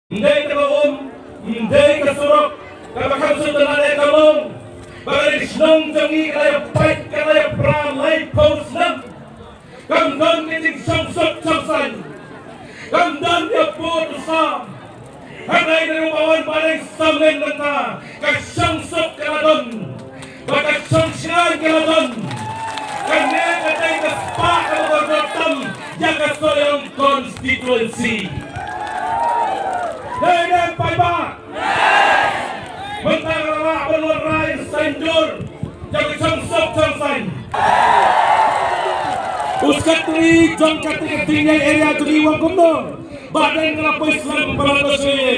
Hindi ka hindi ka surok, kapakasutan na kalong, bagarisnong jangi kaya fight kaya pralay post na, kamdan kiting samsok samsan, kamdan niya po sa, hanay na lumawan paling samin lang ka, kasamsok kaladon, bakasamsinan kaladon, kanya katay kaspa kalagordotam, jaga soyong constituency. Dahil pa ba? Mentara berwarai sanjur, jadi samsok samsan. Uskatri jom kati tinggal area jeriwang kumno. Badan ngapa Islam berantasnya.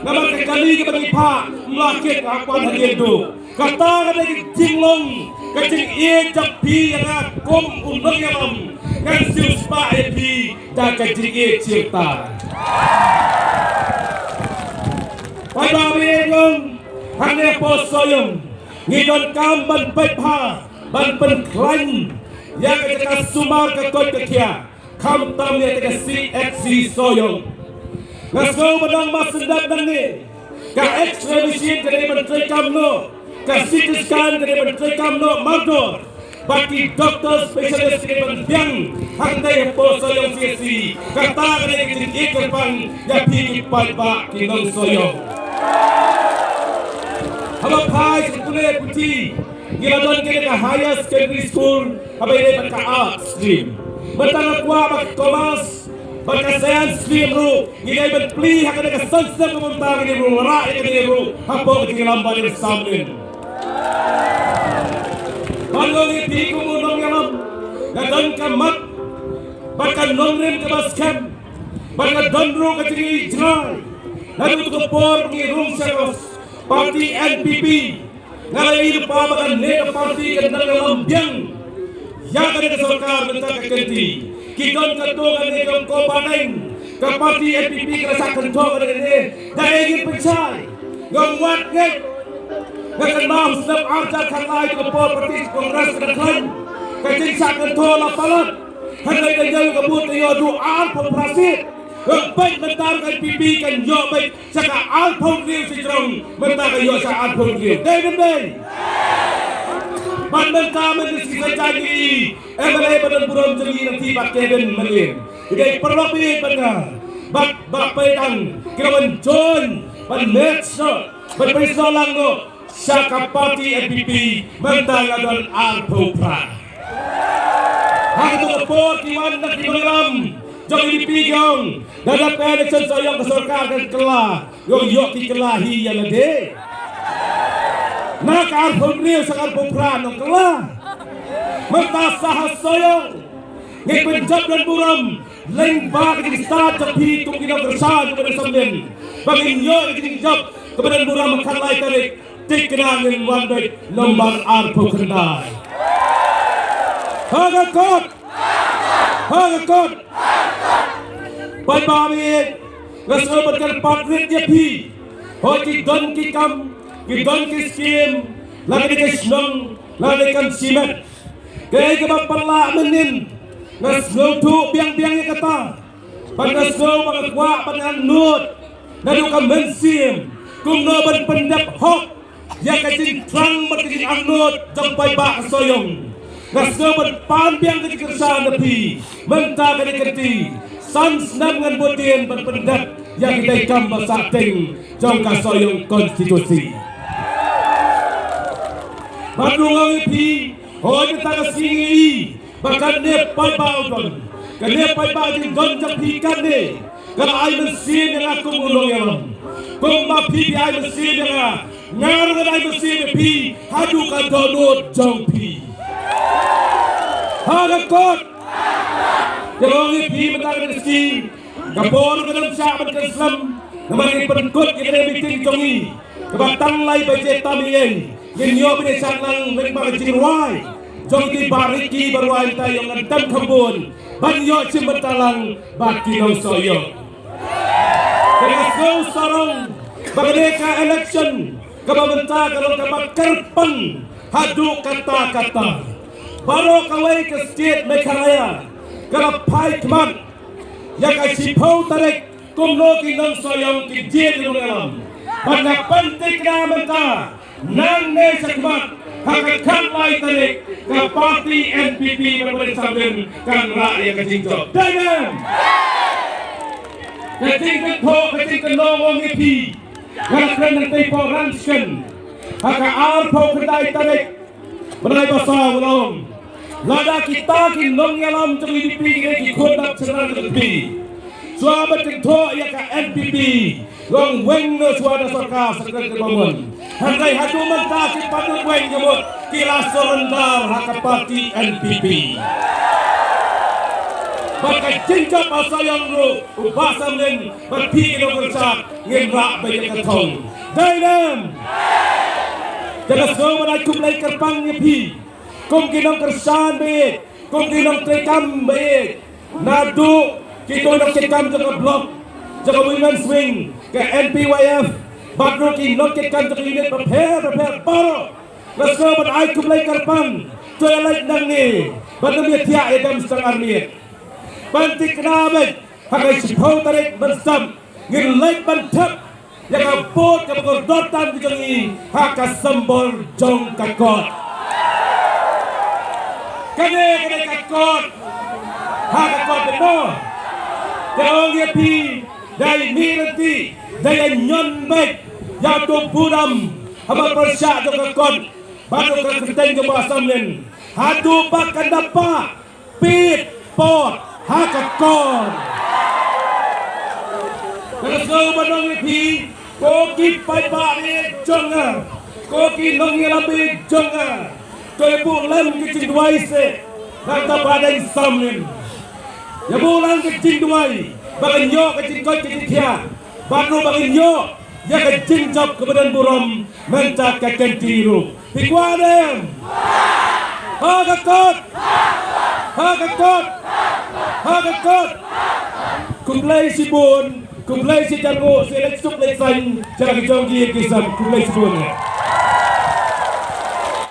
Nama kekali kepada ipa melakit akuan hadiah itu. Kata kata jinglong, kecing ia japi yang akum undang yang kan siuspa epi dan kecing ia cipta. Pada minggu hanya posoyong ngidon kam ban pepa ban penklan yang ketika sumar kekot kekia kam tamnya ketika CXC soyong ngasko menang mas sedap nanti ka ekstremisien kedai menteri kamno ka CT scan kedai menteri kamno magdor bagi dokter spesialis kedai biang hantai posoyong CXC kata kedai ketika pang yapi palpa kinong soyong. Habang high school putih, giladon kini ke higher secondary school, habang ini ke art stream. Bertanggung kuat commerce, berke science stream ru, gini berpilih hak ada ke sensor kemuntah gini ru, rakyat gini ru, hapok gini lambat ini sambil. Bandung ini kumudong yalam, gadon ke mat, berke nongrim ke baskem, berke dondro ke tinggi jerai, lalu untuk por gini room service. Parti NPP ngalai itu pabakan nega parti kendal lambiang yang ada ke sarkar minta ke kenti kikon ketua nega ko paneng ke parti NPP kerasa kentok ada ini dah ingin pencai ngawat ngek ngakan mau sedap arca kanlai ke parti kongres kedeklan kecing sak kentok lapalat hendak jauh kebut yo doa pemprasit baik mentar kan pipi kan yo baik saka alpon riu sitrong mentar kan yo sa alpon riu dai ban mentar mendes kisah jangi emale badan buron jangi nanti bak keben melin dai perlopi banga bak pedang kirawan jon ban metso ban peso lang no saka parti NPP mentar adon alpon pra hang tu por kiwan nak dimalam jangan dipigong dalam election soyong ke sarkar dan kelah yang yok ki kelahi yang ada nak alpon riu sangat pupran yang kelah mentasah soyong ngik penjab dan buram lembak di start tapi tung kita bersama kepada sembilan bagi yok di jab kepada buram makan lai tarik tik kenangin wandai lembar alpon kendai hagakot Pai bami ngasal berkan patrit dia pi hoi don ki kam ki don ki skim lagi ke snong lagi kan simet kaya ke bapala menin ngasal tu biang-biangnya kata panasal pangakwa pangan nut nadu kam mensim kum no ban pendap hok ya kacing trang berkacing anut jampai bak soyong ngasal ban biang ke kersa nepi mentah ke keti sans dengan botin berpendat yang kita ikam bersakting jangka soyong konstitusi. Bandung ini hoi kita singi bahkan nepai baudon, nepai baudon don japikan ne, kalau ay mesin yang aku ngulung yang kung mapi ay mesin yang ngarang ay mesin pi hadu ka donut jangpi. Hagakot. Kalau ini mentang rezeki, kapor ke dalam syahabat ke Islam, namanya perkut kita bikin jongi, kebatang lai bajet tamiyeng, genyo bine sanang memang jirwai, jongi bariki berwai tayong ngantam kebun, banyo cimbetalang baki nong soyo. Dengan go sarong, bagdeka election, kababenta kalau kabat kerpang, hadu kata-kata, baru kawai ke state Meghalaya. Kalau pai kemat yang kasih pau tarik kumno kinong soyong kijit yung alam. Pagkapantik na menta, nang ne sakmat, hakakamay tarik, ka party NPP berbersabden kan rakyat kejingkok. Dengan! Kejingkok ho, kejingkok nongong ipi, galakran ng tepo ransken, haka arpo kedai tarik, berai basah ulong. Lada kita kinong yalam ceri dipi ki kodak senar dipi. Suabat kento ya ka NPP long weng no suara sarka sakar kebangun. Handai hadu menta ki patut weng kemut kila sorendar haka parti NPP. Bagai cincap asayang ru ubasam len berpi ino kersak ngerak banyak ketong. Dalam jangan semua nak kumlai kerpang nyepi. Kum kinong kersan baik, kum kinong trekam baik. Nadu kita nak cekam jaga blok, jaga women swing ke NPYF. Badro kinong cekam jaga unit prepare baru. Rasul pada ai kumlai kerpang, joya lain nang ni. Badro dia tiak edam setengah army. Bantik kenabek, hakai sipau tarik bersam, ngilai bantap. Yang abot ke berdotan di jengi, haka sembol jong kakot. Kene kakot, haka kakot benar. Kalau dia pi dari mirati, dari nyon baik, jatuh buram, hamba persyak jong kakot, baru kerenteng ke basam len. Hadu bahkan dapat, pit pot, haka kakot. Kalau kau benar pi. Koki pai bari jonga, koki nongi labi jonga, kau bulan kecil dua ise, kata badai samlin. Ya bulan kecil dua, bagai nyok kecil kau kecil dia, baru bagai nyok, ya kecil jap kebadan buram, mencak keken tiru. Pikwadem, hagakot, hagakot, hagakot, kumlai sibun. Kumlai si jango, si lek sup lek sain, jangan jauh dia kisah kumlai sebuahnya.